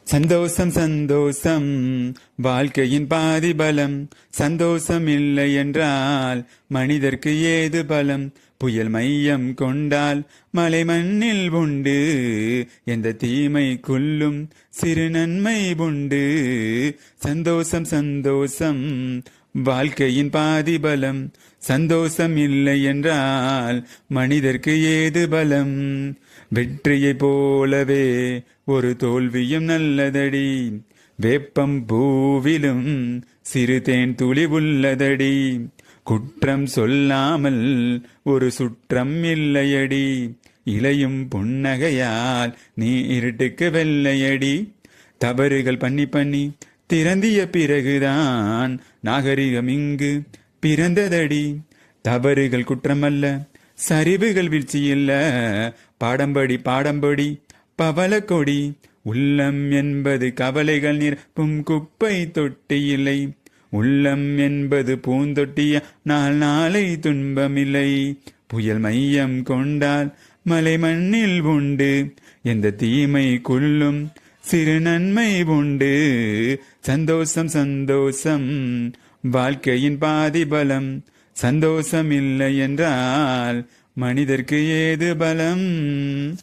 சந்தோஷம் சந்தோஷம் வாழ்க்கையின் பாதி பலம். சந்தோஷம் இல்லை என்றால் மனிதர்க்கு ஏது பலம். புயல் மையம் கொண்டால் மலை மண்ணில் உண்டு. எந்த தீமை கொல்லும் சிறு நன்மை உண்டு. சந்தோஷம் சந்தோஷம் வாழ்க்கையின் பாதி பலம். சந்தோஷம் இல்லை என்றால் மனிதர்க்கு ஏது பலம். வெற்றியை போலவே ஒரு தோல்வியும் நல்லதடி. வேப்பம் பூவிலும் சிறு தேன் துளி உள்ளதடி. குற்றம் சொல்லாமல் ஒரு சுற்றம் இல்லையடி. இலையும் புன்னகையால் நீ இருட்டுக்கு வெள்ளையடி. தவறுகள் பண்ணி பண்ணி திறந்திய பிறகுதான் நாகரிகம் இங்கு பிறந்ததடி. தவறுகள் குற்றமல்ல, சரிவுகள் வீழ்ச்சி இல்ல. பாடம்படி பாடம்படி பவளக்கொடி. உள்ளம் என்பது கவலைகள் நிரப்பும் குப்பை தொட்டி இல்லை. உள்ளம் என்பது பூந்தொட்டிய நாள் நாளை துன்பமில்லை. புயல் மையம் கொண்டால் மலை மண்ணில் உண்டு. எந்த தீமை கொல்லும் சிறு நன்மை உண்டு. சந்தோஷம் சந்தோஷம் வாழ்க்கையின் பாதி பலம். சந்தோஷம் இல்லை என்றால் மனிதர்க்கு ஏது பலம்.